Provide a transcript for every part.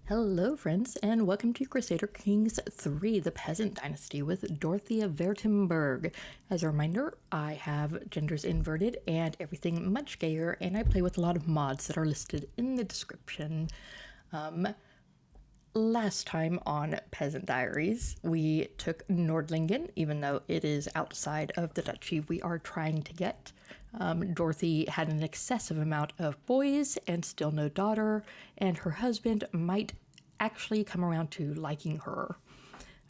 Hello, friends, and welcome to Crusader Kings 3, the Peasant Dynasty with Dorothy of Württemberg. As a reminder, I have genders inverted and everything much gayer, and I play with a lot of mods that are listed in the description. Last time on Peasant Diaries, we took Nordlingen, even though it is outside of the duchy we are trying to get. Dorothy had an excessive amount of boys and still no daughter, and her husband might actually come around to liking her.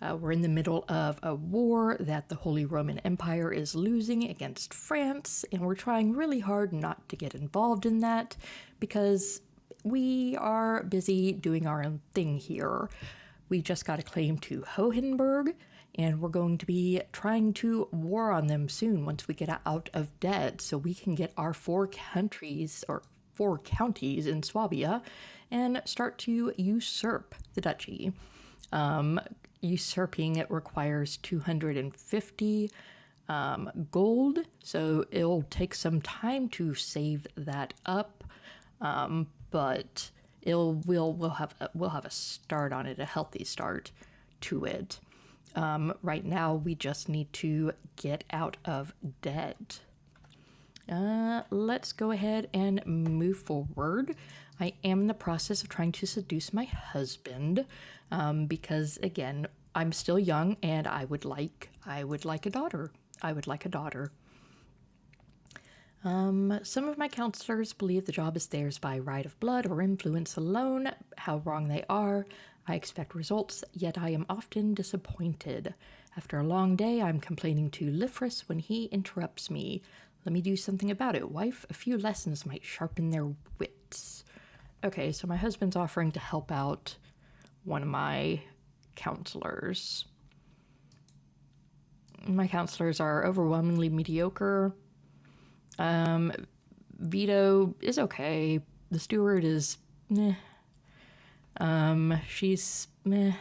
We're in the middle of a war that the Holy Roman Empire is losing against France, and we're trying really hard not to get involved in that because we are busy doing our own thing here. We just got a claim to Hohenberg, and we're going to be trying to war on them soon once we get out of debt so we can get our 4 countries or 4 counties in Swabia and start to usurp the duchy. Usurping it requires 250 gold, so it'll take some time to save that up, but we'll have a start on it, a healthy start to it. Right now, we just need to get out of debt. Let's go ahead and move forward. I am in the process of trying to seduce my husband because, again, I'm still young and I would like a daughter. Some of my counselors believe the job is theirs by right of blood or influence alone. How wrong they are. I expect results, yet I am often disappointed. After a long day, I'm complaining to Lifris when he interrupts me. Let me do something about it, wife. A few lessons might sharpen their wits. Okay, so my husband's offering to help out one of my counselors. My counselors are overwhelmingly mediocre. Vito is okay. The steward is meh. She's meh.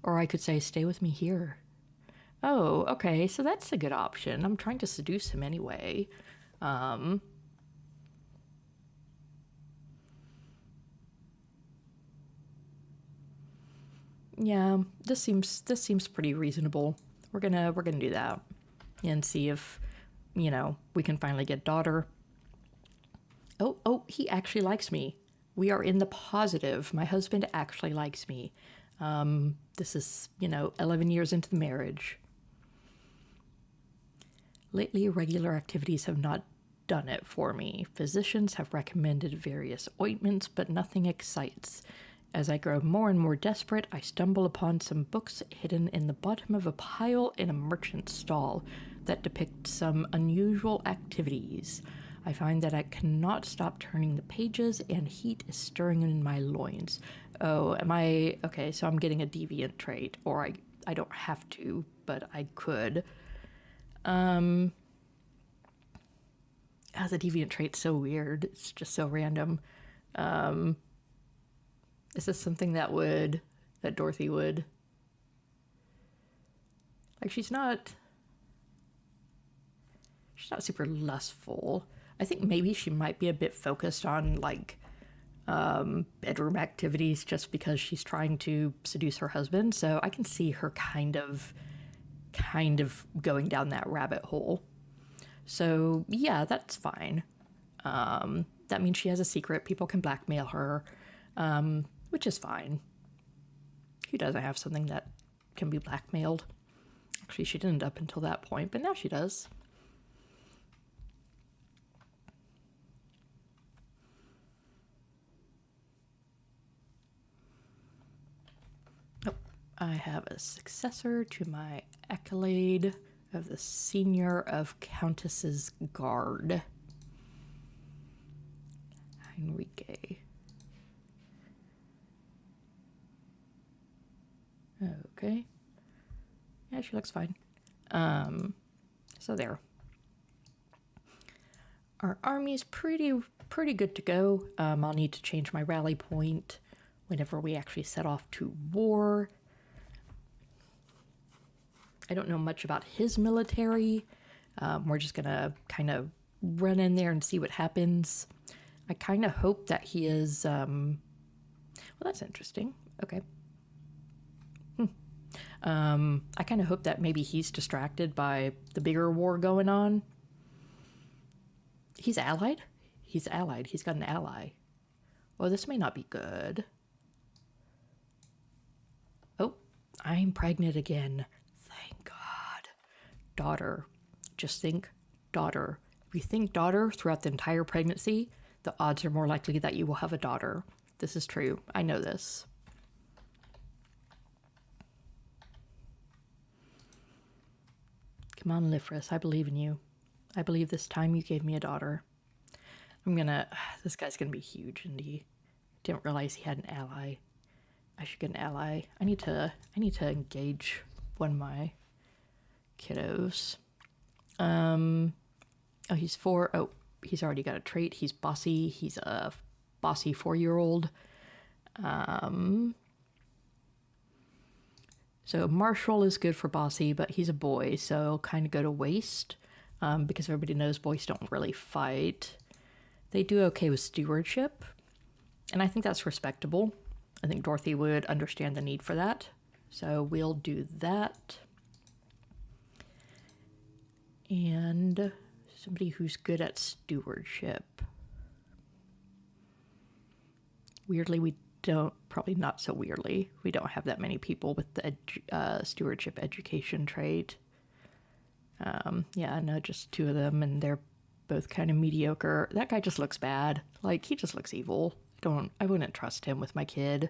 Or I could say, stay with me here. Oh, okay, so that's a good option. I'm trying to seduce him anyway. Yeah, this seems pretty reasonable. We're gonna do that and see if, we can finally get daughter. Oh, he actually likes me. We are in the positive. My husband actually likes me. This is, 11 years into the marriage. Lately, regular activities have not done it for me. Physicians have recommended various ointments, but nothing excites. As I grow more and more desperate, I stumble upon some books hidden in the bottom of a pile in a merchant's stall that depict some unusual activities. I find that I cannot stop turning the pages, and heat is stirring in my loins. Oh, okay, so I'm getting a deviant trait, or I don't have to, but I could. The deviant trait's so weird. It's just so random. Is this something that Dorothy would... Like, she's not super lustful. I think maybe she might be a bit focused on, bedroom activities just because she's trying to seduce her husband. So I can see her kind of going down that rabbit hole. So, yeah, that's fine. That means she has a secret. People can blackmail her, which is fine. Who doesn't have something that can be blackmailed? Actually, she didn't up until that point, but now she does. I have a successor to my accolade of the Senior of Countess's Guard. Enrique. Okay. Yeah, she looks fine. So there. Our army's pretty good to go. I'll need to change my rally point whenever we actually set off to war. I don't know much about his military. We're just gonna kind of run in there and see what happens. I kind of hope that he is, well, Well, that's interesting. Okay. I kind of hope that maybe he's distracted by the bigger war going on. He's allied? He's allied. He's got an ally. Well, this may not be good. Oh, I'm pregnant again. Thank God. Daughter. Just think daughter. If you think daughter throughout the entire pregnancy, the odds are more likely that you will have a daughter. This is true. I know this. Come on, Lifris. I believe in you. I believe this time you gave me a daughter. This guy's gonna be huge, and he didn't realize he had an ally. I should get an ally. I need to engage one of my kiddos. Oh, he's 4. Oh, he's already got a trait. He's bossy. He's a bossy 4-year-old. So Marshall is good for bossy, but he's a boy, so kind of go to waste, because everybody knows boys don't really fight. They do okay with stewardship, and I think that's respectable. I think Dorothy would understand the need for that, so we'll do that. And somebody who's good at stewardship. Weirdly, we don't, probably not so weirdly, we don't have that many people with the stewardship education trait. Yeah, no, just 2 of them, and they're both kind of mediocre. That guy just looks bad. Like, he just looks evil. I wouldn't trust him with my kid.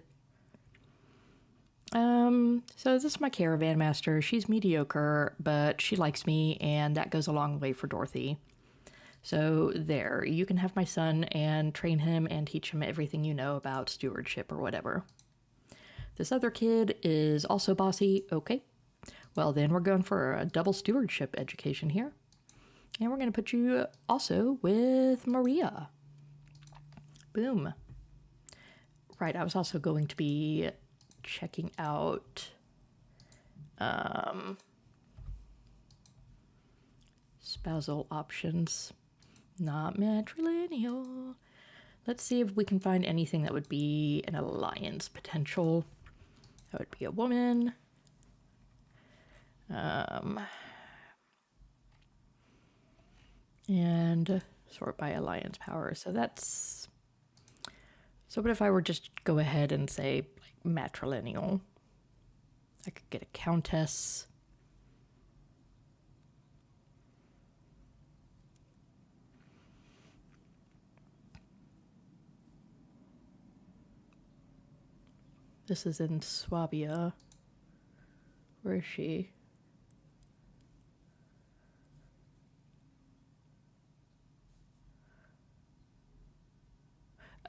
So this is my caravan master. She's mediocre, but she likes me, and that goes a long way for Dorothy. So there, you can have my son and train him and teach him everything you know about stewardship or whatever. This other kid is also bossy. Okay. Well, then we're going for a double stewardship education here. And we're going to put you also with Maria. Boom. Right, I was also going to be checking out spousal options. Not matrilineal. Let's see if we can find anything that would be an alliance potential. That would be a woman. And sort by alliance power. So what if I were just go ahead and say like matrilineal? I could get a countess. This is in Swabia. Where is she?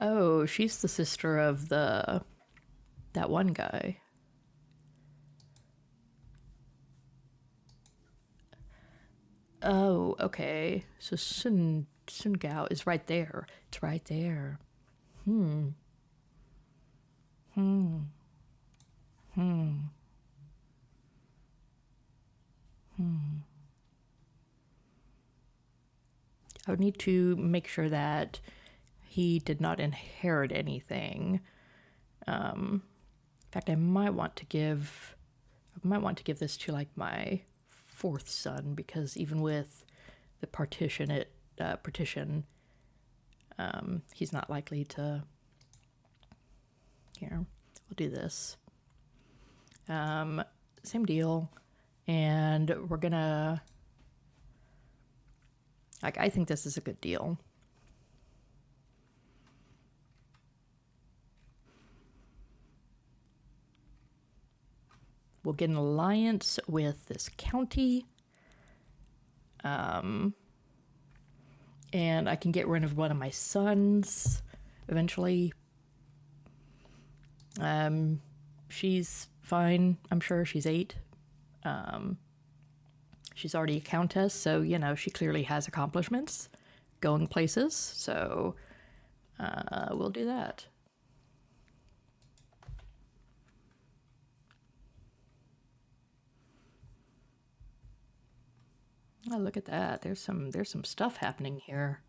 Oh, she's the sister of that one guy. Oh, okay. So Sun Gao is right there. It's right there. I would need to make sure that he did not inherit anything. In fact, I might want to give this to like my 4th son, because even with the partition, he's not likely to. Here, we'll do this. Same deal, and we're gonna. Like, I think this is a good deal. We'll get an alliance with this county. And I can get rid of one of my sons eventually. She's fine. I'm sure she's 8. She's already a countess, so, you know, she clearly has accomplishments, going places, so we'll do that. Oh, look at that. There's some stuff happening here.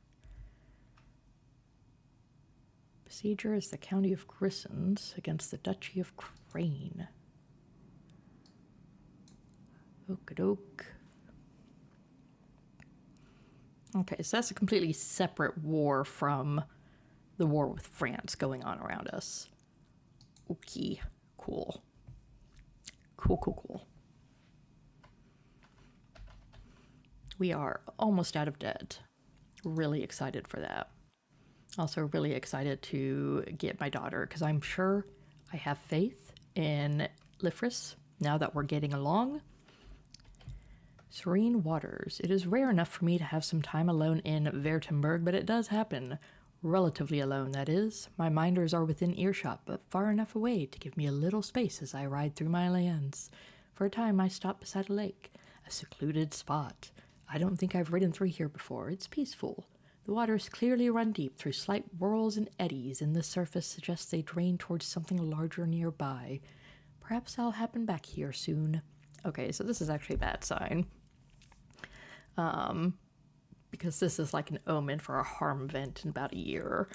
Procedure is the County of Grissons against the Duchy of Crane. Okie-doke. Okay, so that's a completely separate war from the war with France going on around us. Okay, cool. Cool. We are almost out of debt. Really excited for that. Also really excited to get my daughter, because I'm sure I have faith in Lifris now that we're getting along. Serene waters. It is rare enough for me to have some time alone in Vertenberg, but it does happen. Relatively alone, that is. My minders are within earshot, but far enough away to give me a little space as I ride through my lands. For a time, I stop beside a lake, a secluded spot. I don't think I've ridden through here before. It's peaceful. The waters clearly run deep through slight whirls and eddies, and the surface suggests they drain towards something larger nearby. Perhaps I'll happen back here soon. Okay, so this is actually a bad sign. Because this is like an omen for a harm event in about a year,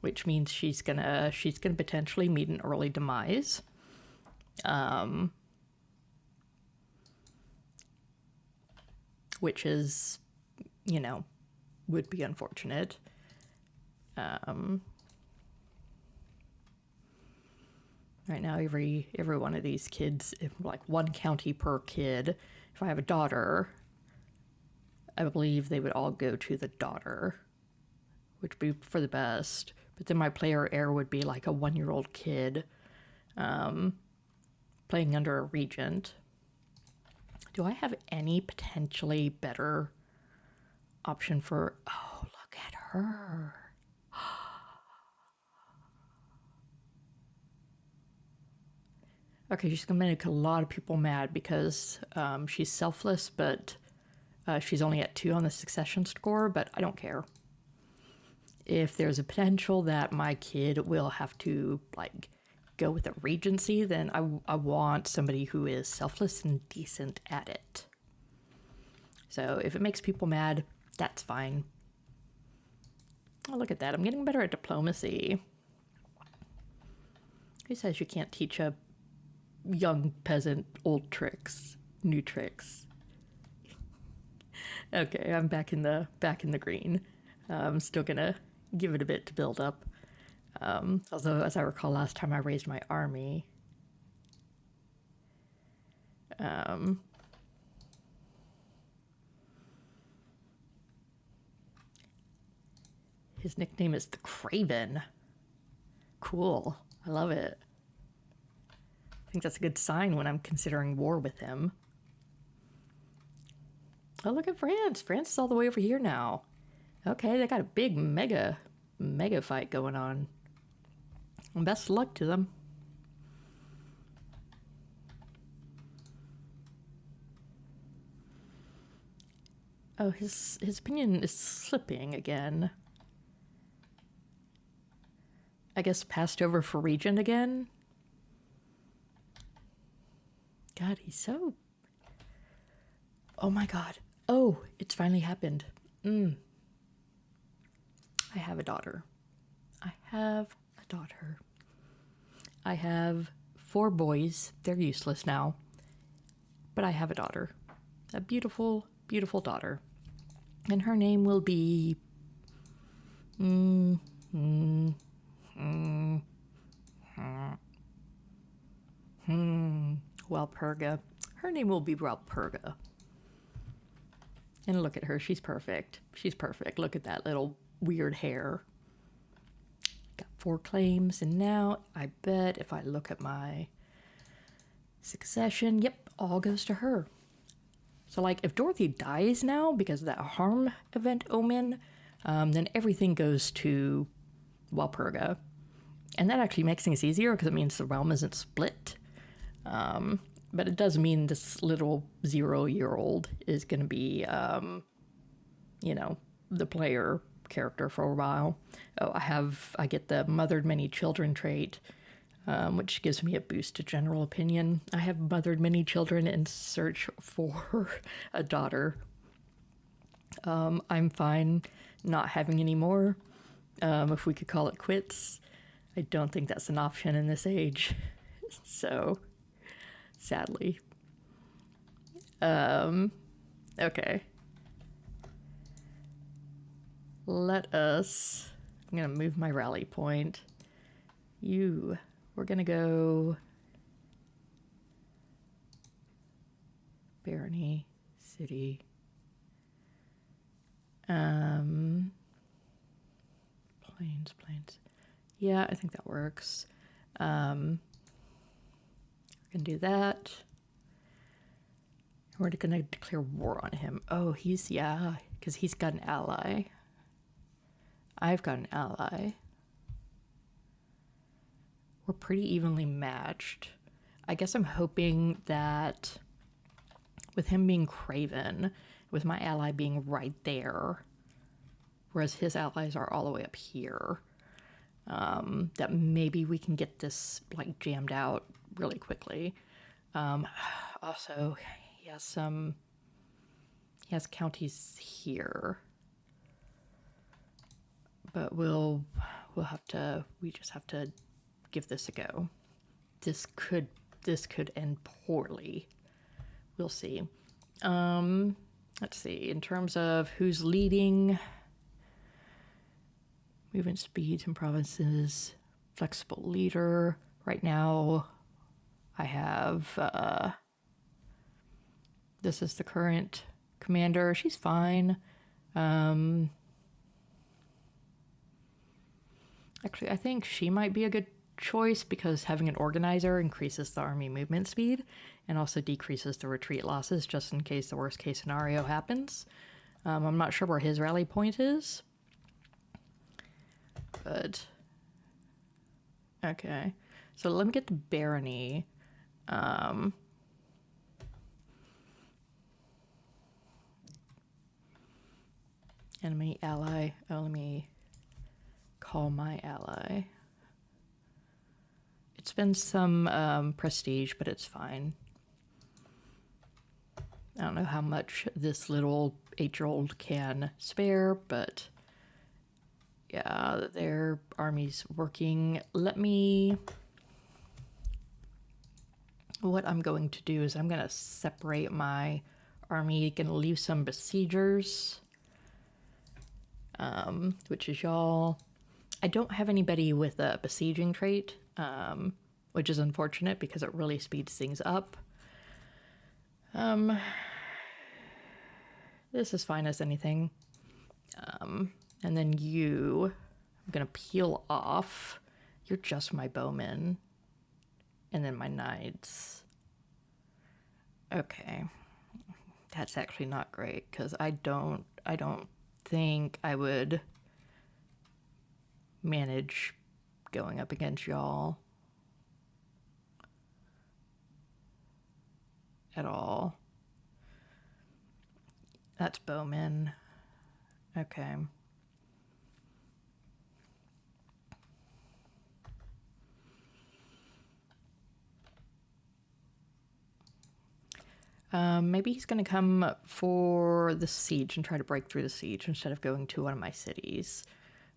which means she's gonna potentially meet an early demise. Which is, would be unfortunate. Right now, every one of these kids, like one county per kid. If I have a daughter, I believe they would all go to the daughter, which would be for the best. But then my player heir would be like a 1-year-old kid playing under a regent. Do I have any potentially better option for... Oh, look at her. Okay, she's going to make a lot of people mad because she's selfless, but she's only at 2 on the succession score, but I don't care. If there's a potential that my kid will have to, go with a regency, then I want somebody who is selfless and decent at it. So if it makes people mad, that's fine. Oh, look at that. I'm getting better at diplomacy. Who says you can't teach a young peasant old tricks, new tricks? Okay, I'm back in the green. I'm still gonna give it a bit to build up. Although, as I recall, last time I raised my army, his nickname is the Craven. Cool. I love it. I think that's a good sign when I'm considering war with him. Oh, look at France. France is all the way over here now. Okay, they got a big mega fight going on. Well, best of luck to them. Oh, his opinion is slipping again. I guess passed over for regent again. God, he's so... Oh my god. Oh, it's finally happened. I have a daughter. I have 4 boys. They're useless now. But I have a daughter. A beautiful, beautiful daughter. And her name will be... Walpurga. Her name will be Walpurga. And look at her. She's perfect. She's perfect. Look at that little weird hair. Got 4 claims. And now I bet if I look at my succession, yep, all goes to her. So, if Dorothy dies now because of that harm event omen, then everything goes to Walpurga. And that actually makes things easier because it means the realm isn't split. But it does mean this little 0-year-old is going to be, the player character for a while. Oh, I get the mothered many children trait, which gives me a boost to general opinion. I have mothered many children in search for a daughter. I'm fine not having any more, if we could call it quits. I don't think that's an option in this age. So, sadly. Okay. I'm gonna move my rally point. We're gonna go Barony City. Plains. Yeah, I think that works. We're gonna do that. We're gonna declare war on him. Oh, because he's got an ally. I've got an ally. We're pretty evenly matched. I guess I'm hoping that with him being Craven, with my ally being right there, whereas his allies are all the way up here, that maybe we can get this like jammed out really quickly. Also, he has counties here, but we just have to give this a go. This could end poorly. We'll see. Let's see. In terms of who's leading, movement speeds and provinces, flexible leader. Right now, I have. This is the current commander. She's fine. Actually, I think she might be a good choice because having an organizer increases the army movement speed and also decreases the retreat losses just in case the worst case scenario happens. I'm not sure where his rally point is, but okay. So let me get the barony. Enemy ally. Oh, let me call my ally. It's been some prestige, but it's fine. I don't know how much this little 8-year-old can spare, but yeah, their army's working. What I'm going to do is I'm going to separate my army, going to leave some besiegers, which is y'all. I don't have anybody with a besieging trait, which is unfortunate because it really speeds things up. This is fine as anything. And then I'm gonna peel off. You're just my bowmen. And then my knights. Okay. That's actually not great, because I don't think I would manage going up against y'all at all. That's bowman. Okay. Maybe he's going to come for the siege and try to break through the siege instead of going to one of my cities,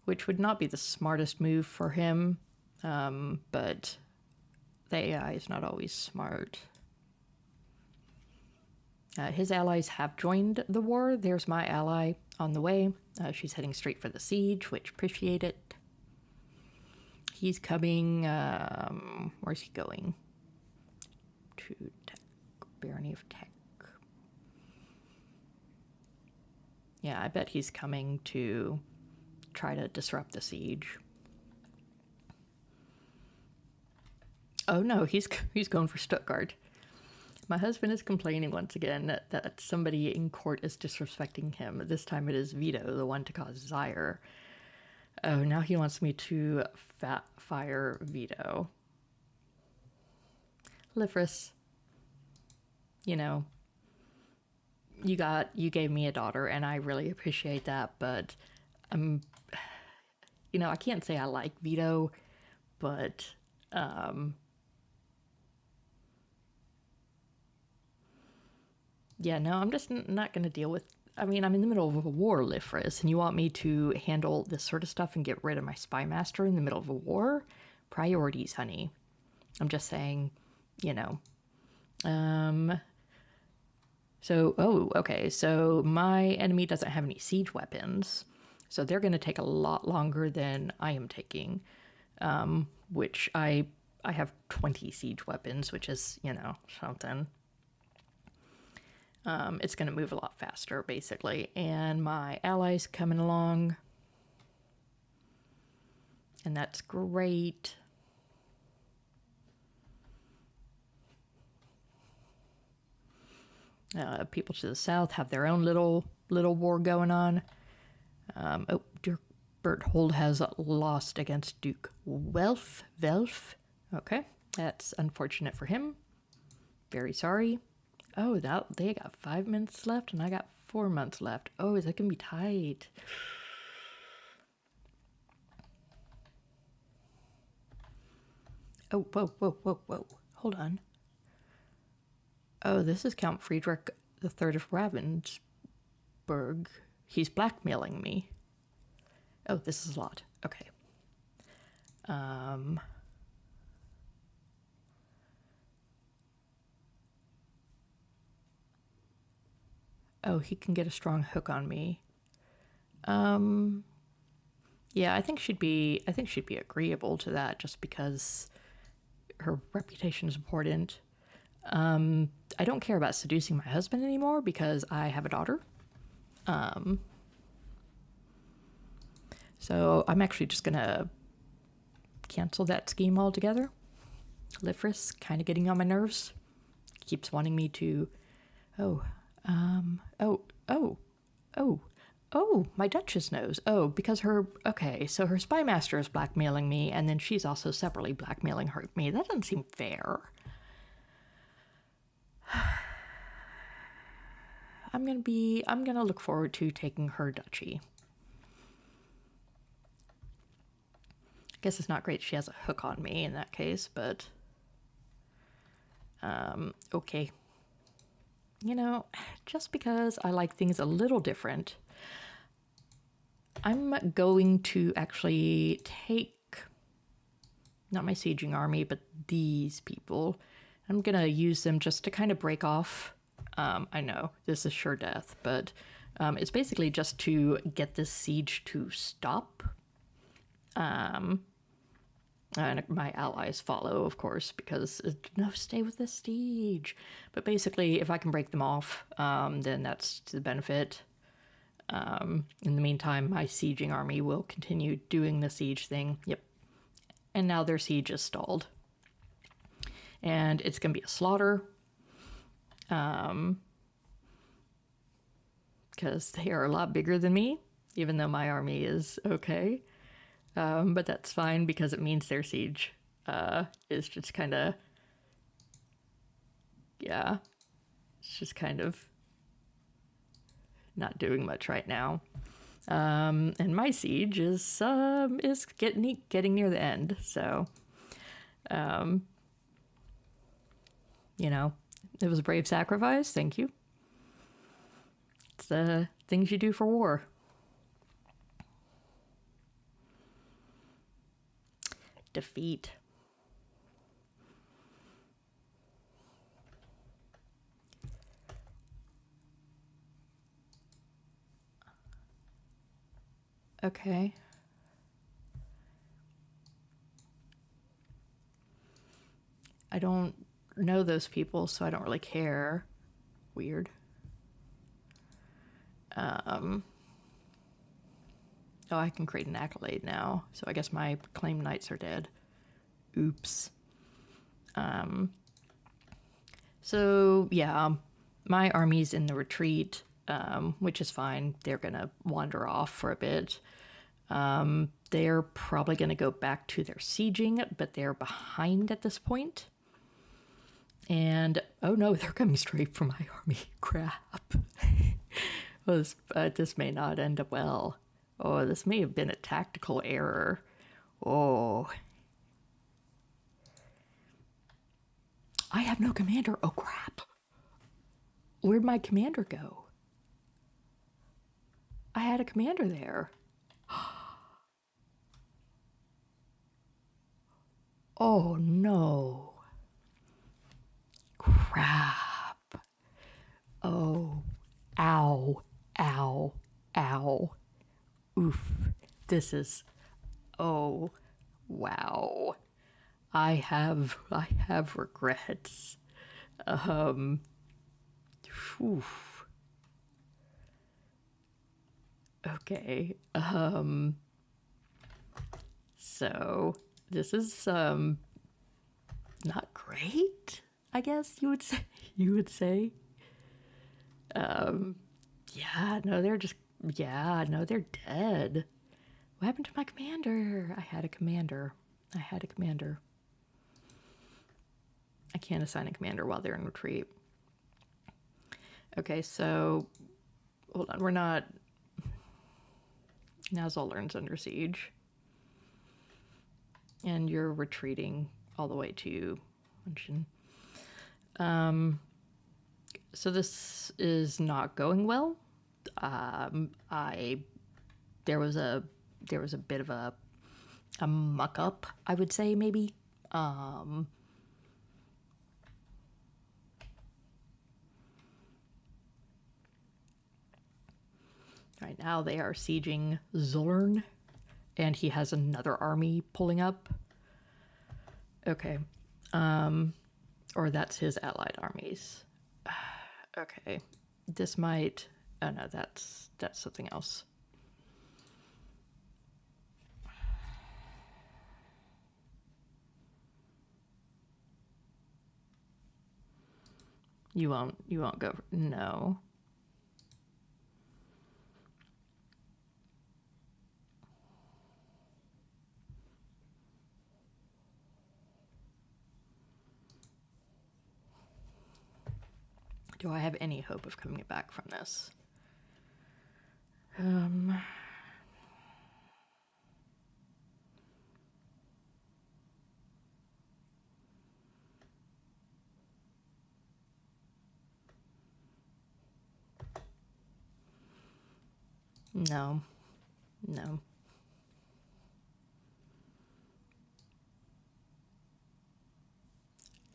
which would not be the smartest move for him, but the AI is not always smart. His allies have joined the war. There's my ally on the way. She's heading straight for the siege, which appreciate it. He's coming, where's he going? To Tech, Barony of Tech. Yeah, I bet he's coming to try to disrupt the siege. Oh no, he's going for Stuttgart. My husband is complaining once again that somebody in court is disrespecting him. This time it is Vito, the one to cause Zaire. Oh, now he wants me to fire Vito. Lifris, you know, you gave me a daughter, and I really appreciate that, but I can't say I like Vito, but yeah, no, I'm just not going to deal with. I mean, I'm in the middle of a war, Lifris, and you want me to handle this sort of stuff and get rid of my spy master in the middle of a war? priorities, honey. I'm just saying, you know. Okay. So my enemy doesn't have any siege weapons. So they're going to take a lot longer than I am taking, which I have 20 siege weapons, which is, you know, something. It's going to move a lot faster, basically. And my allies coming along. And that's great. People to the south have their own little war going on. Dear Berthold has lost against Duke Welf. Okay, that's unfortunate for him. Very sorry. Oh, they got 5 minutes left, and I got 4 months left. Oh, is that gonna be tight? Oh, whoa. Hold on. Oh, this is Count Friedrich III of Ravensburg. He's blackmailing me. Oh, this is a lot. Okay. Oh, he can get a strong hook on me. Yeah, I think she'd be agreeable to that just because her reputation is important. I don't care about seducing my husband anymore because I have a daughter. So I'm actually just gonna cancel that scheme altogether. Lifris kind of getting on my nerves. Keeps wanting me to. My Duchess knows. Oh, because her. Okay, so her spy master is blackmailing me, and then she's also separately blackmailing me. That doesn't seem fair. I'm gonna look forward to taking her duchy. I guess it's not great she has a hook on me in that case, but okay. You know, just because I like things a little different, I'm going to actually take not my sieging army, but these people. I'm gonna use them just to kind of break off. I know this is sure death, but it's basically just to get this siege to stop. And my allies follow, of course, because no, stay with the siege. But basically, if I can break them off, then that's to the benefit. In the meantime, my sieging army will continue doing the siege thing. Yep. And now their siege is stalled. And it's going to be a slaughter. Because they are a lot bigger than me, even though my army is okay. But that's fine because it means their siege is just kind of, yeah, it's just kind of not doing much right now. And my siege is getting near the end, so you know, it was a brave sacrifice. Thank you. It's the things you do for war. Defeat. Okay. I don't know those people, so I don't really care. Weird. Oh, I can create an accolade now, so I guess my claimed knights are dead. Oops. So, yeah, my army's in the retreat, which is fine. They're going to wander off for a bit. They're probably going to go back to their sieging, but they're behind at this point. And, oh no, they're coming straight for my army. Crap. This may not end up well. Oh, this may have been a tactical error. Oh. I have no commander. Oh, crap. Where'd my commander go? I had a commander there. Oh no. Crap. Oh. Ow. Ow. Ow. Oof. This is. Oh. Wow. I have regrets. Oof. Okay. So this is not great, I guess you would say. You would say. Yeah, no, they're just. Yeah, no, they're dead. What happened to my commander? I had a commander. I had a commander. I can't assign a commander while they're in retreat. Okay, so hold on. We're not. Now Zollern's under siege. And you're retreating all the way to Munchen. So this is not going well. There was a bit of a muck up, I would say, maybe. Right now they are sieging Zollern, and he has another army pulling up. Okay. Or that's his allied armies. Okay. This might. Oh no, that's something else. You won't go. No. Do I have any hope of coming back from this? No. No.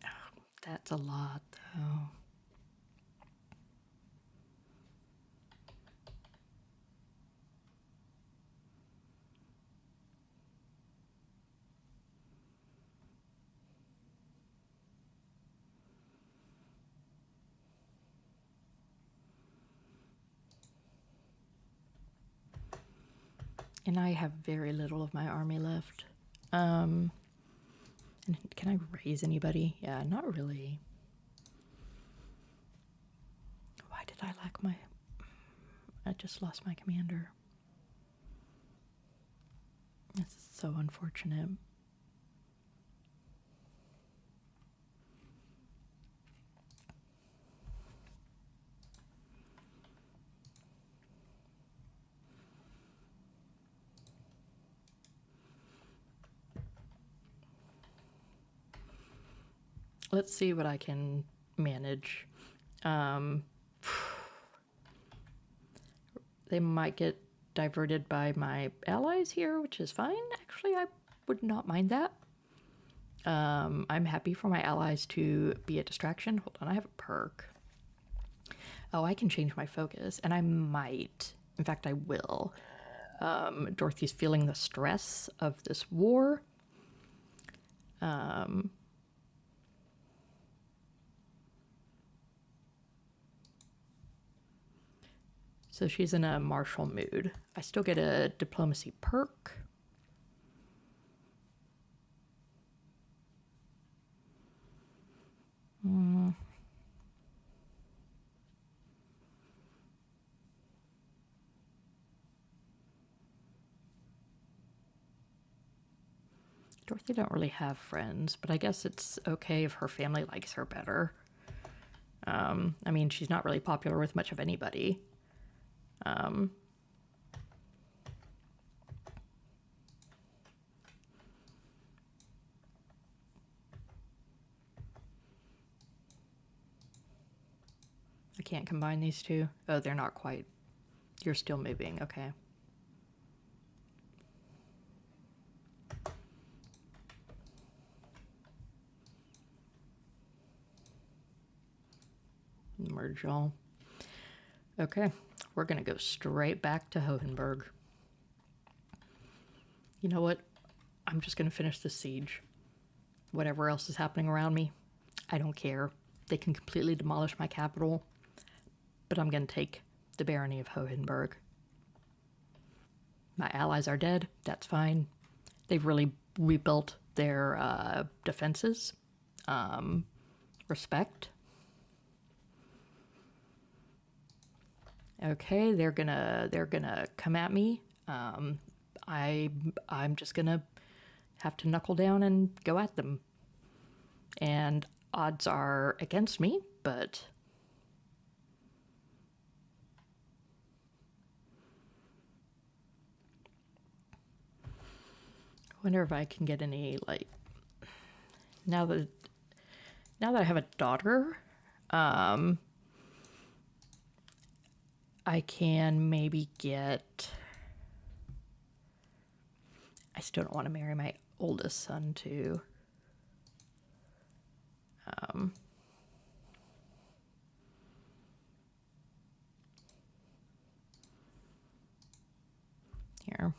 Oh, that's a lot, though. And I have very little of my army left. And can I raise anybody? Yeah, not really. Why did I lack my... I just lost my commander. This is so unfortunate. Let's see what I can manage. They might get diverted by my allies here, which is fine. Actually, I would not mind that. I'm happy for my allies to be a distraction. Hold on, I have a perk. Oh, I can change my focus, and I might. In fact, I will. Dorothy's feeling the stress of this war. So she's in a martial mood. I still get a diplomacy perk. Dorothy don't really have friends, but I guess it's okay if her family likes her better. I mean, she's not really popular with much of anybody. I can't combine these two. Oh, they're not quite. You're still moving. Okay. merge, y'all. Okay, we're gonna go straight back to Hohenberg. You know what? I'm just gonna finish this siege. Whatever else is happening around me, I don't care. They can completely demolish my capital, but I'm gonna take the barony of Hohenberg. My allies are dead, that's fine. They've really rebuilt their defenses. Respect. Okay, they're gonna come at me. I'm just gonna have to knuckle down and go at them. And odds are against me, but I wonder if I can get any, like, now that I have a daughter, I can maybe get, I still don't want to marry my oldest son too. Here.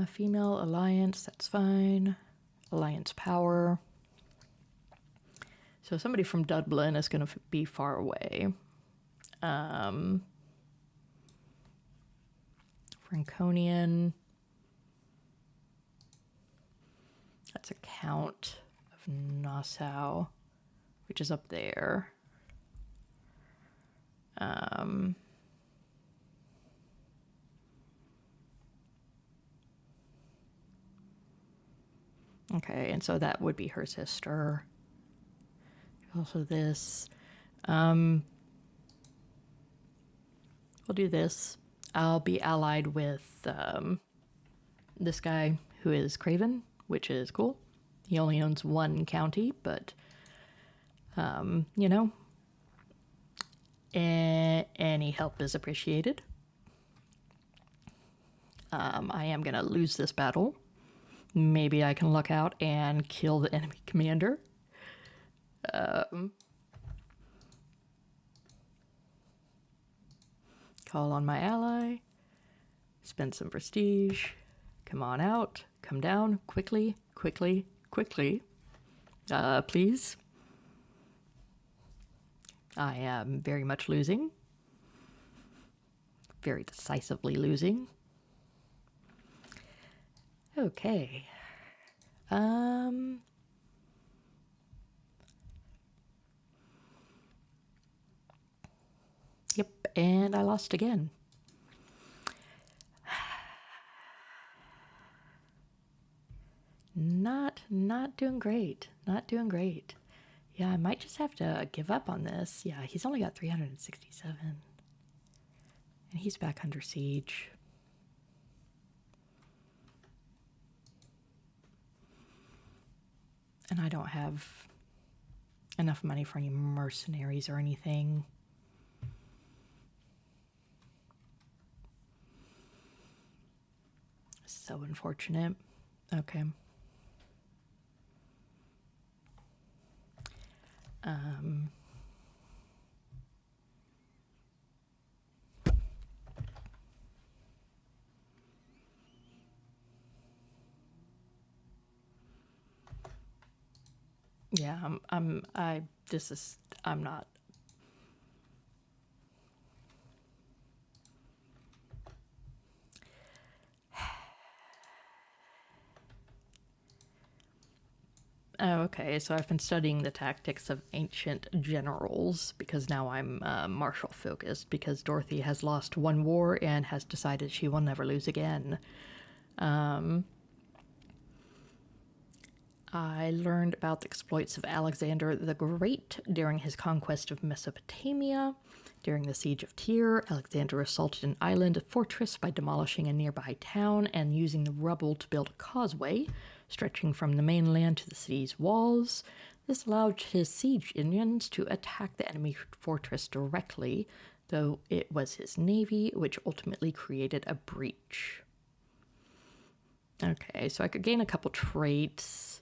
Female alliance, that's fine. Alliance power. So somebody from Dublin is going to be far away. Franconian. That's a count of Nassau, which is up there. Okay, and so that would be her sister. Also this. We'll do this. I'll be allied with this guy who is Craven, which is cool. He only owns one county, but, you know, any help is appreciated. I am going to lose this battle. Maybe I can luck out and kill the enemy commander. Call on my ally. Spend some prestige. Come on out. Come down. Quickly, quickly, quickly. Please. I am very much losing. Very decisively losing. Okay. Yep, and I lost again. Not doing great. Not doing great. Yeah, I might just have to give up on this. Yeah, he's only got 367. And he's back under siege. And I don't have enough money for any mercenaries or anything. So unfortunate. Okay. Yeah, I'm not. Oh, okay, so I've been studying the tactics of ancient generals because now I'm martial focused because Dorothy has lost one war and has decided she will never lose again. I learned about the exploits of Alexander the Great during his conquest of Mesopotamia. During the siege of Tyre, Alexander assaulted an island fortress by demolishing a nearby town and using the rubble to build a causeway, stretching from the mainland to the city's walls. This allowed his siege Indians to attack the enemy fortress directly, though it was his navy which ultimately created a breach. Okay, so I could gain a couple traits.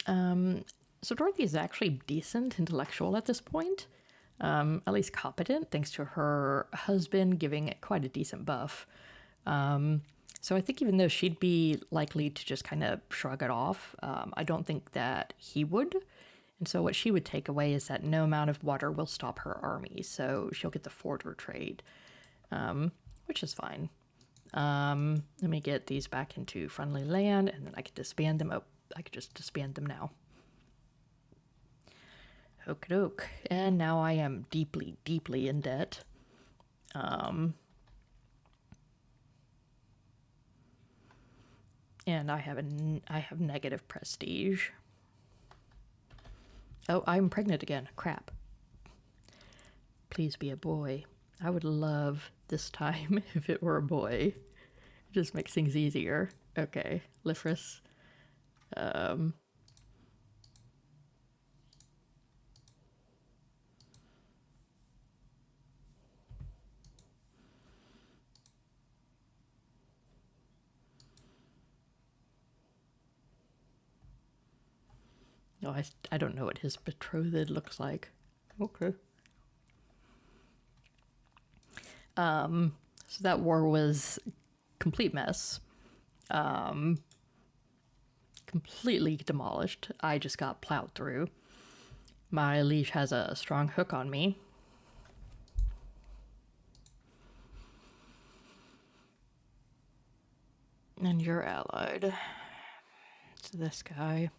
So Dorothy is actually decent intellectual at this point, at least competent, thanks to her husband giving it quite a decent buff. So I think even though she'd be likely to just kind of shrug it off, I don't think that he would. And so what she would take away is that no amount of water will stop her army, so she'll get the forwarder trade, which is fine. Let me get these back into friendly land, and then I can disband them. Oh, I could just disband them now. Okie doke. And now I am deeply, deeply in debt. And I have negative prestige. Oh, I'm pregnant again. Crap. Please be a boy. I would love this time if it were a boy. It just makes things easier. Okay, Lifris. No, I don't know what his betrothed looks like. Okay. So that war was complete mess. Completely demolished. I just got plowed through. My liege has a strong hook on me. And you're allied to this guy.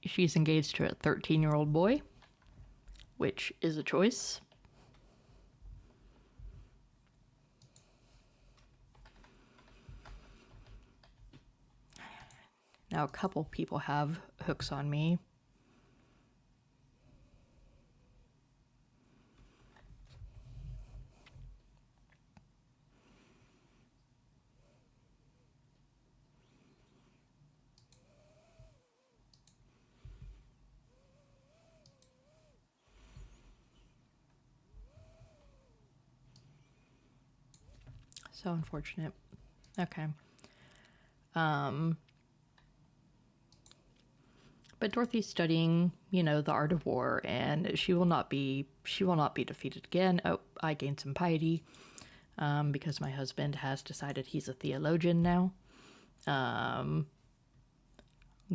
She's engaged to a 13-year-old boy, which is a choice. Now a couple people have hooks on me. So unfortunate. Okay. But Dorothy's studying, the art of war, and she will not be defeated again. Oh, I gained some piety, because my husband has decided he's a theologian now.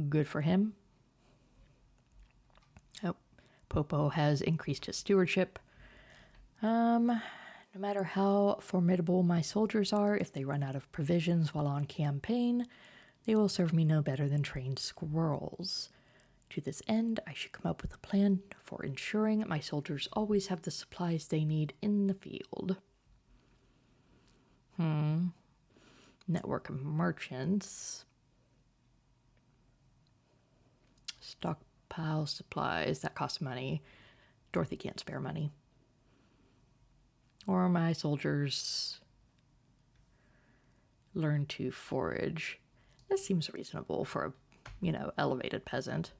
Good for him. Oh, Popo has increased his stewardship. No matter how formidable my soldiers are, if they run out of provisions while on campaign, they will serve me no better than trained squirrels. To this end, I should come up with a plan for ensuring my soldiers always have the supplies they need in the field. Network of merchants. Stockpile supplies. That costs money. Dorothy can't spare money. Or my soldiers learn to forage. This seems reasonable for a, elevated peasant.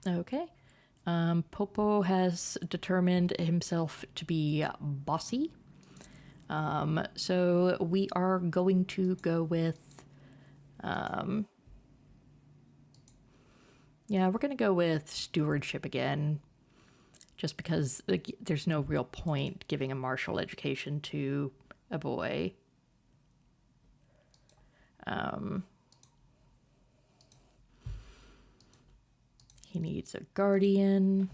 Okay. Popo has determined himself to be bossy. So we are going to go with, we're going to go with stewardship again. Just because there's no real point giving a martial education to a boy. He needs a guardian.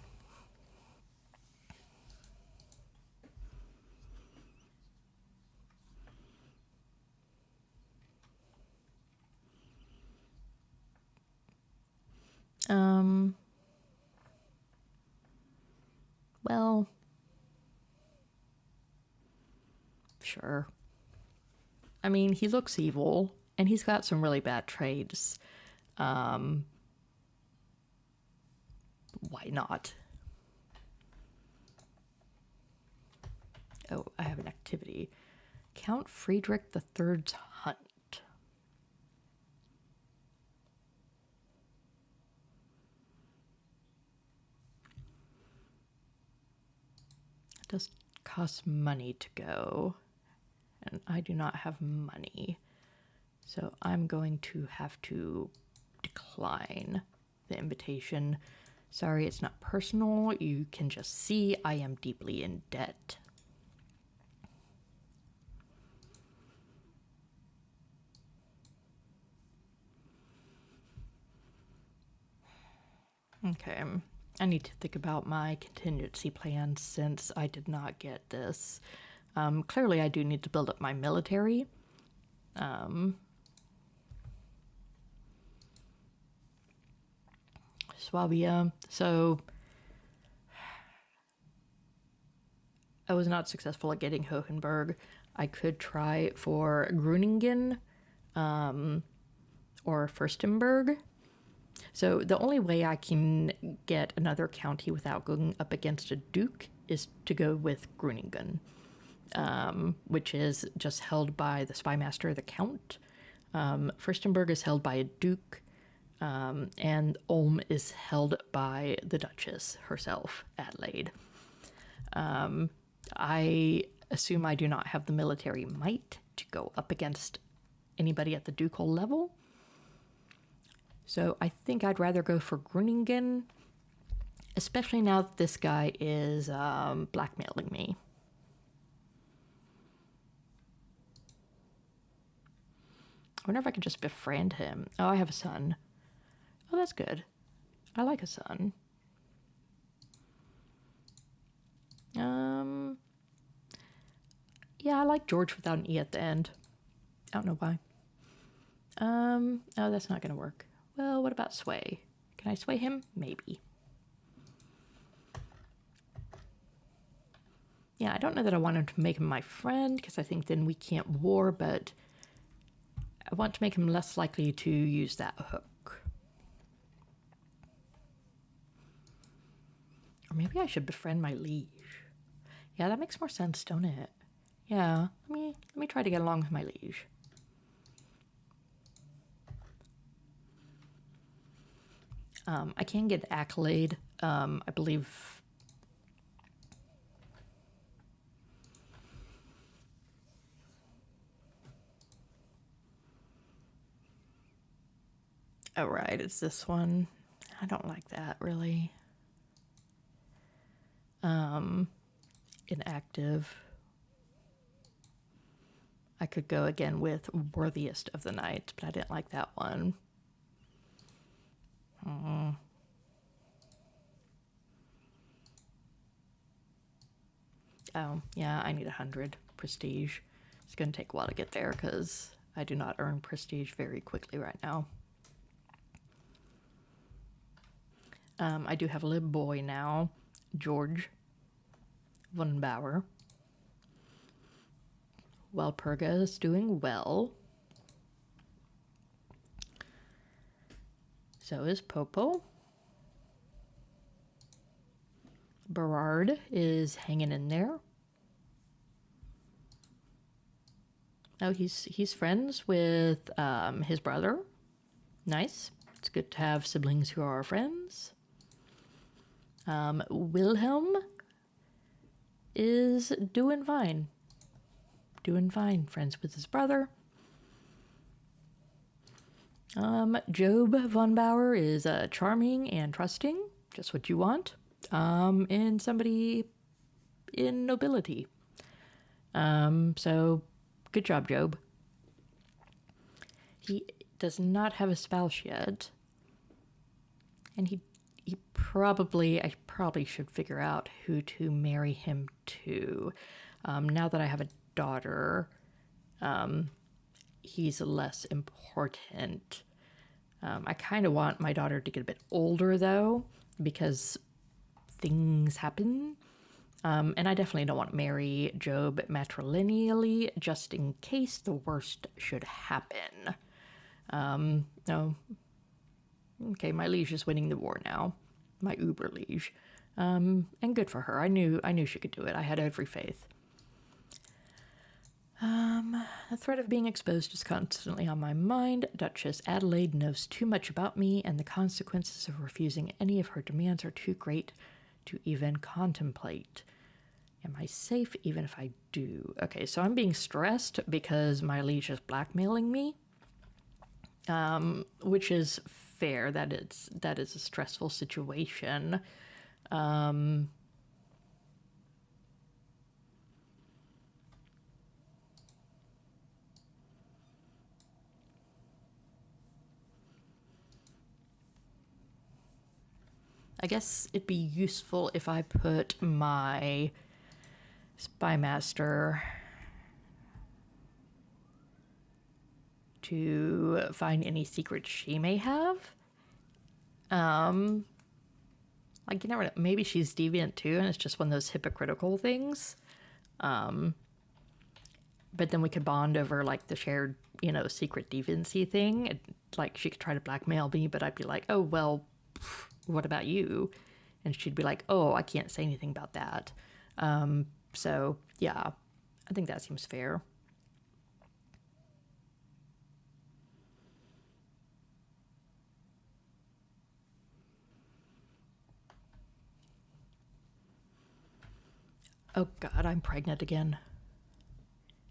Well, sure. I mean, he looks evil, and he's got some really bad traits. Why not? Oh, I have an activity. Count Friedrich III's hunt. does cost money to go, and I do not have money. So I'm going to have to decline the invitation. Sorry, it's not personal. You can just see I am deeply in debt. Okay, I need to think about my contingency plans since I did not get this. Clearly, I do need to build up my military. Swabia. So I was not successful at getting Hohenberg. I could try for Gruningen or Furstenberg. So the only way I can get another county without going up against a duke is to go with Gruningen, which is just held by the spymaster, the count. Furstenberg is held by a duke, and Ulm is held by the duchess herself, Adelaide. I assume I do not have the military might to go up against anybody at the ducal level. So I think I'd rather go for Gruningen, especially now that this guy is blackmailing me. I wonder if I could just befriend him. Oh, I have a son. Oh, that's good. I like a son. Yeah, I like George without an E at the end. I don't know why. Oh, that's not gonna work. Well, what about sway? Can I sway him? Maybe. Yeah, I don't know that I want him to make him my friend, because I think then we can't war, but I want to make him less likely to use that hook. Or maybe I should befriend my liege. Yeah, that makes more sense, don't it? Yeah, let me try to get along with my liege. I can get accolade. I believe. Oh, right, it's this one. I don't like that, really. Inactive. I could go again with worthiest of the knights, but I didn't like that one. Oh, yeah, I need 100 prestige. It's going to take a while to get there because I do not earn prestige very quickly right now. I do have a little boy now, George von Bauer. Walpurga is doing well. So is Popo. Berard is hanging in there. Oh, he's friends with his brother. Nice. It's good to have siblings who are friends. Wilhelm is doing fine. Doing fine. Friends with his brother. Job von Bauer is charming and trusting. Just what you want. In somebody in nobility. So good job, Job. He does not have a spouse yet. And I probably should figure out who to marry him to. Now that I have a daughter, he's less important. I kind of want my daughter to get a bit older, though, because things happen. And I definitely don't want to marry Job matrilineally, just in case the worst should happen. No. Okay, my liege is winning the war now. My uber liege. And good for her. I knew she could do it. I had every faith. The threat of being exposed is constantly on my mind. Duchess Adelaide knows too much about me, and the consequences of refusing any of her demands are too great to even contemplate. Am I safe even if I do? Okay, so I'm being stressed because my liege is blackmailing me, which is fair. That is a stressful situation. I guess it'd be useful if I put my spymaster to find any secrets she may have. Like, you never know, maybe she's deviant too, and it's just one of those hypocritical things. But then we could bond over like the shared, secret deviancy thing. Like, she could try to blackmail me, but I'd be like, oh well, what about you? And she'd be like, oh, I can't say anything about that. So yeah, I think that seems fair. Oh God, I'm pregnant again.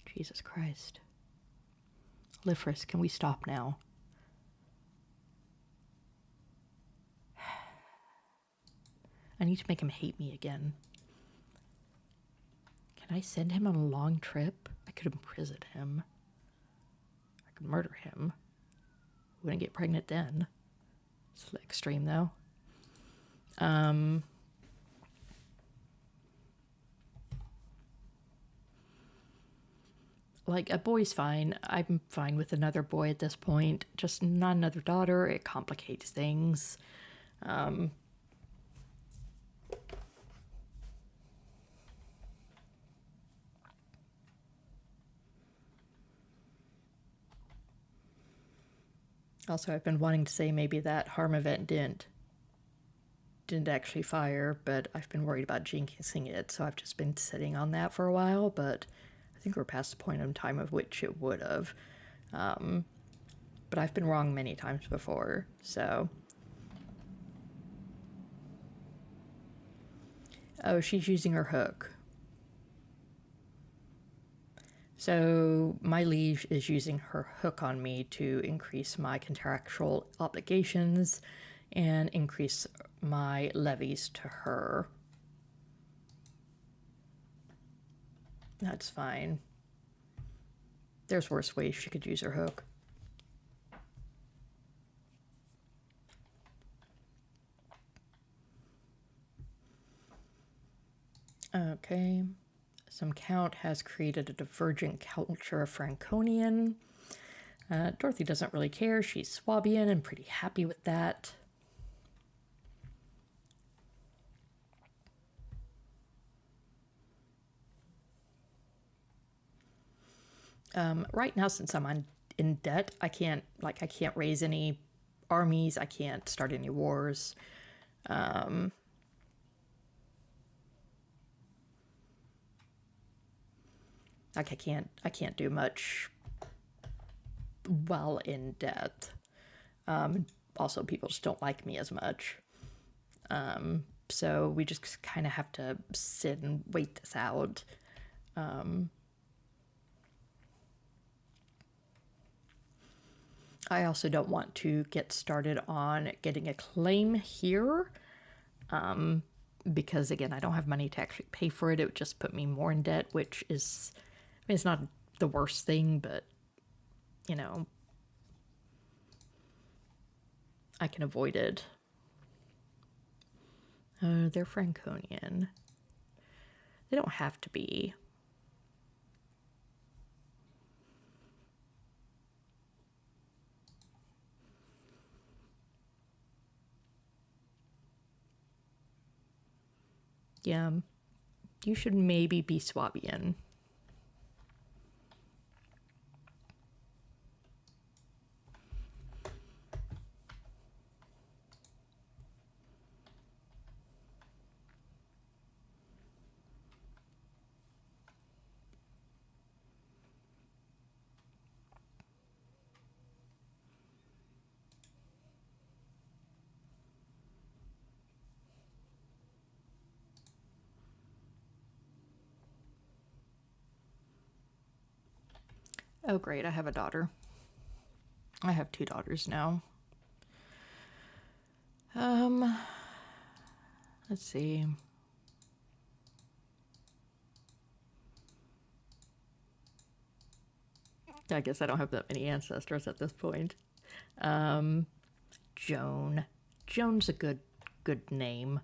Jesus Christ. Lifris, can we stop now? I need to make him hate me again. Can I send him on a long trip? I could imprison him. I could murder him. Wouldn't get pregnant then. It's extreme though. Like, a boy's fine. I'm fine with another boy at this point. Just not another daughter. It complicates things. Also, I've been wanting to say maybe that harm event didn't actually fire, but I've been worried about jinxing it, so I've just been sitting on that for a while, but I think we're past the point in time of which it would have. But I've been wrong many times before, so. Oh, she's using her hook. So my liege is using her hook on me to increase my contractual obligations and increase my levies to her. That's fine. There's worse ways she could use her hook. Okay. Some count has created a divergent culture of Franconian. Dorothy doesn't really care. She's Swabian and pretty happy with that. Right now, since I'm in debt, I can't raise any armies. I can't start any wars. Like, I can't do much while in debt. Also, people just don't like me as much. So we just kind of have to sit and wait this out. I also don't want to get started on getting a claim here, because again, I don't have money to actually pay for it. It would just put me more in debt, which is, I mean, it's not the worst thing, but I can avoid it. They're Franconian. They don't have to be. Yeah, you should maybe be Swabian. Oh, great. I have a daughter. I have 2 daughters now. Let's see. I guess I don't have that many ancestors at this point. Joan. Joan's a good name.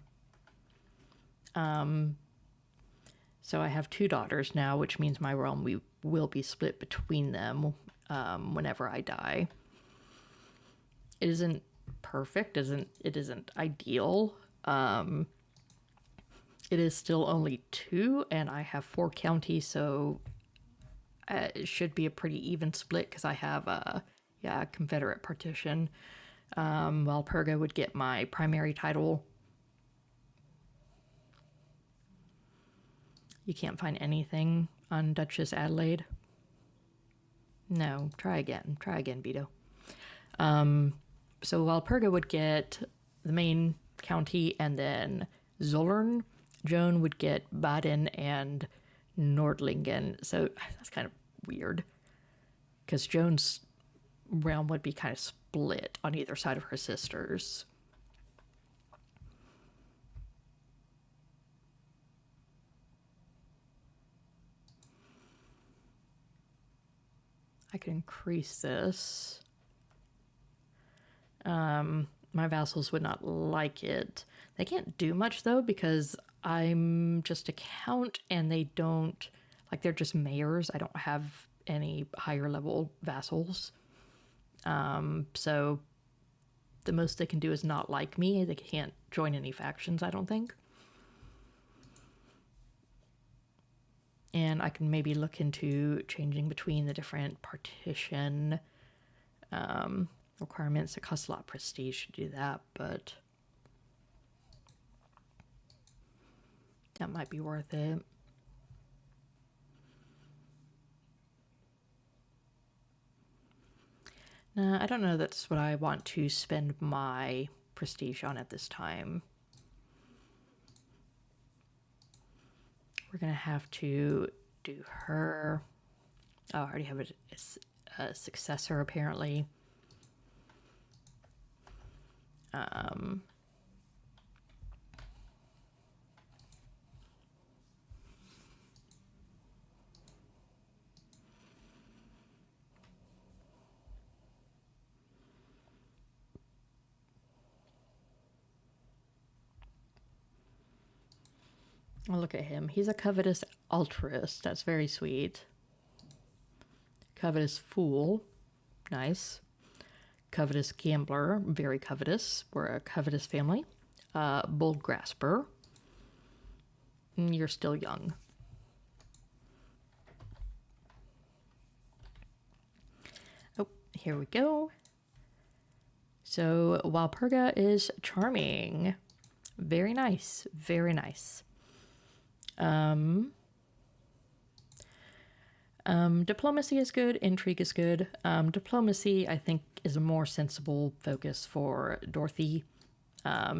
So I have 2 daughters now, which means my realm will be split between them whenever I die. It isn't perfect, it isn't ideal. It is still only 2, and I have 4 counties, so it should be a pretty even split because I have a Confederate partition. While Perga would get my primary title. You can't find anything on Duchess Adelaide? No, try again, Vito. So while Perga would get the main county and then Zollern, Joan would get Baden and Nordlingen. So that's kind of weird because Joan's realm would be kind of split on either side of her sisters. I could increase this. My vassals would not like it. They can't do much though because I'm just a count and they don't, like, they're just mayors. I don't have any higher level vassals. So the most they can do is not like me. They can't join any factions, I don't think. And I can maybe look into changing between the different partition requirements. It costs a lot of prestige to do that, but that might be worth it. I don't know that's what I want to spend my prestige on at this time. We're going to have to do her. Oh, I already have a successor, apparently. Oh, look at him. He's a covetous altruist. That's very sweet. Covetous fool. Nice. Covetous gambler. Very covetous. We're a covetous family. Bold grasper. You're still young. Oh, here we go. So Walpurga is charming. Very nice. Very nice. Diplomacy is good. Intrigue is good. Diplomacy, I think, is a more sensible focus for Dorothy,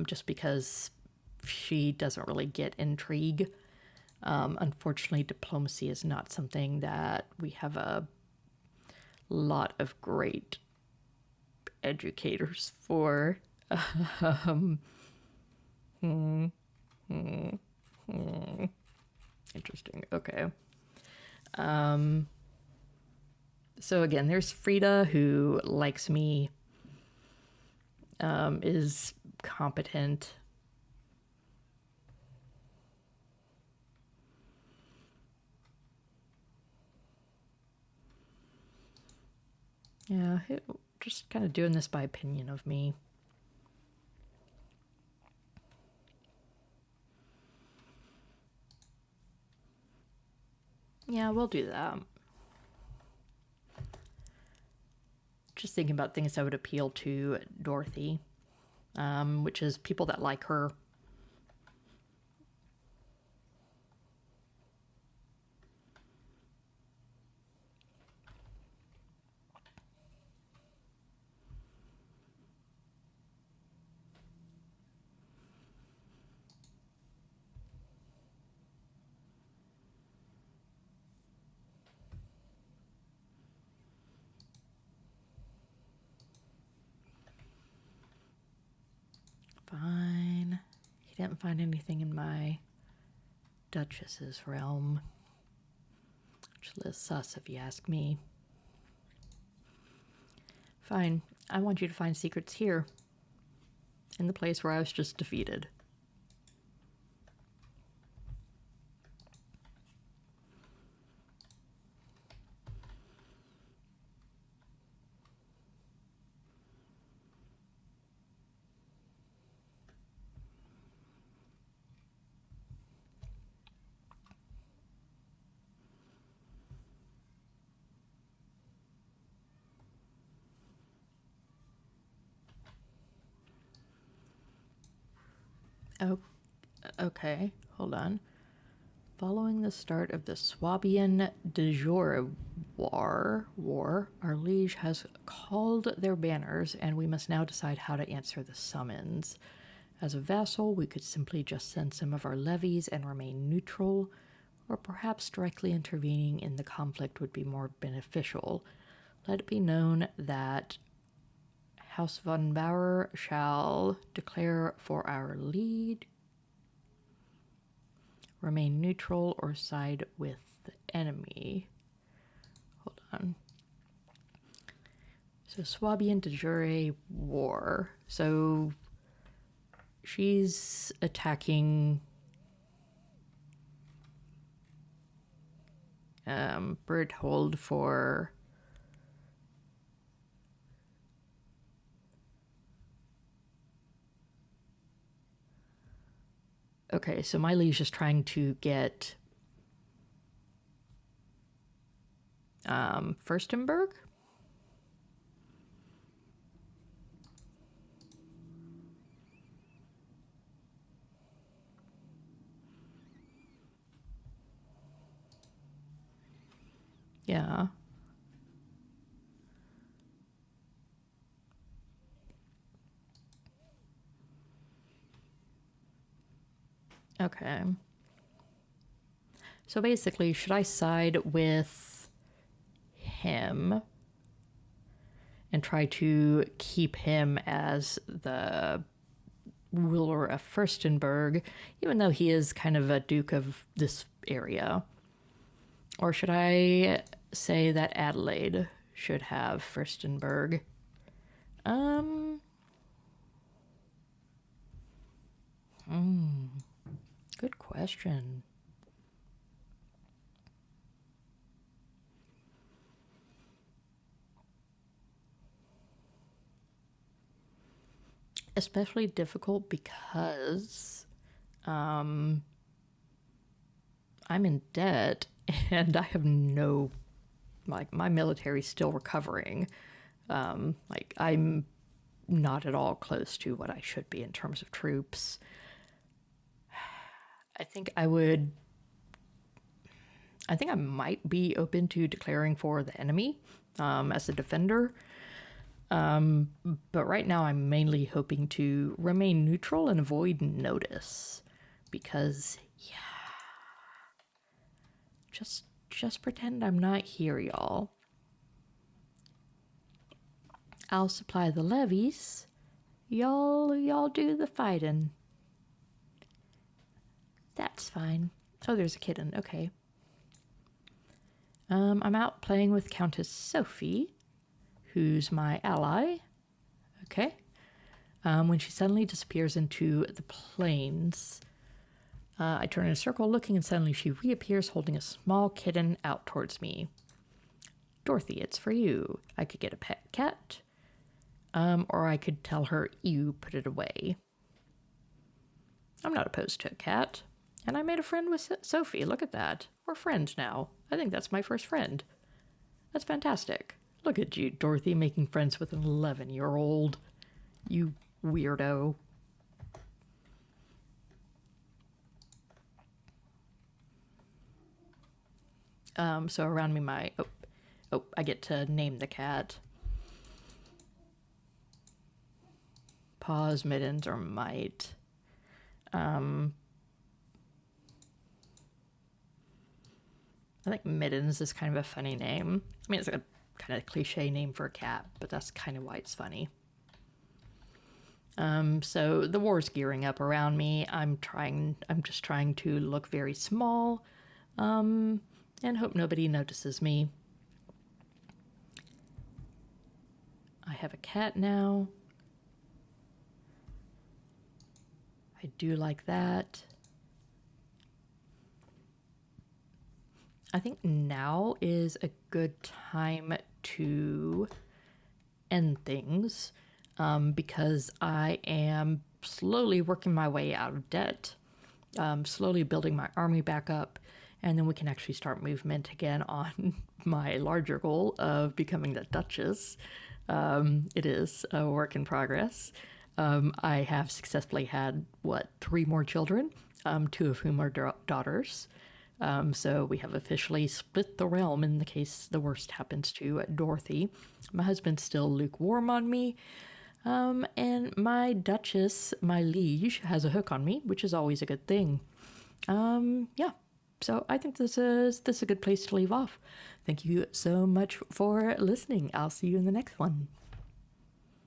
just because she doesn't really get intrigue. Unfortunately, diplomacy is not something that we have a lot of great educators for. Interesting. Okay. So again, there's Frida, who likes me, is competent. Yeah, just kind of doing this by opinion of me. Yeah, we'll do that. Just thinking about things that would appeal to Dorothy, which is people that like her. didn't find anything in my Duchess's realm. Which is sus if you ask me. Fine. I want you to find secrets here. In the place where I was just defeated. Oh, okay. Hold on. Following the start of the Swabian de Jure war, our liege has called their banners, and we must now decide how to answer the summons. As a vassal, we could simply just send some of our levies and remain neutral, or perhaps directly intervening in the conflict would be more beneficial. Let it be known that House von Bauer shall declare for our lead, remain neutral, or side with the enemy. Hold on. So Swabian de jure war. So she's attacking Berthold for okay, so my liege is trying to get Furstenberg. Yeah. Okay. So basically, should I side with him and try to keep him as the ruler of Furstenberg, even though he is kind of a duke of this area? Or should I say that Adelaide should have Furstenberg? Good question. Especially difficult because I'm in debt and I have no, like, my military's still recovering. Like, I'm not at all close to what I should be in terms of troops. I think I might be open to declaring for the enemy as a defender. But right now I'm mainly hoping to remain neutral and avoid notice. Because, yeah. Just pretend I'm not here, y'all. I'll supply the levies. Y'all do the fighting. That's fine. Oh, there's a kitten. Okay. I'm out playing with Countess Sophie, who's my ally. Okay. When she suddenly disappears into the plains, I turn in a circle looking, and suddenly she reappears holding a small kitten out towards me. Dorothy, it's for you. I could get a pet cat, or I could tell her you put it away. I'm not opposed to a cat. And I made a friend with Sophie. Look at that. We're friends now. I think that's my first friend. That's fantastic. Look at you, Dorothy, making friends with an 11-year-old. You weirdo. So around me, I get to name the cat. Paws, mittens, or might. I think Mittens is kind of a funny name. I mean, it's like a kind of cliche name for a cat, but that's kind of why it's funny. So the war's gearing up around me. I'm just trying to look very small, and hope nobody notices me. I have a cat now. I do like that. I think now is a good time to end things, because I am slowly working my way out of debt, slowly building my army back up, and then we can actually start movement again on my larger goal of becoming the Duchess. It is a work in progress. I have successfully had, 3 more children, 2 of whom are daughters. So we have officially split the realm in the case the worst happens to Dorothy. My husband's still lukewarm on me. And my Duchess, my liege, has a hook on me, which is always a good thing. Yeah. So I think this is a good place to leave off. Thank you so much for listening. I'll see you in the next one.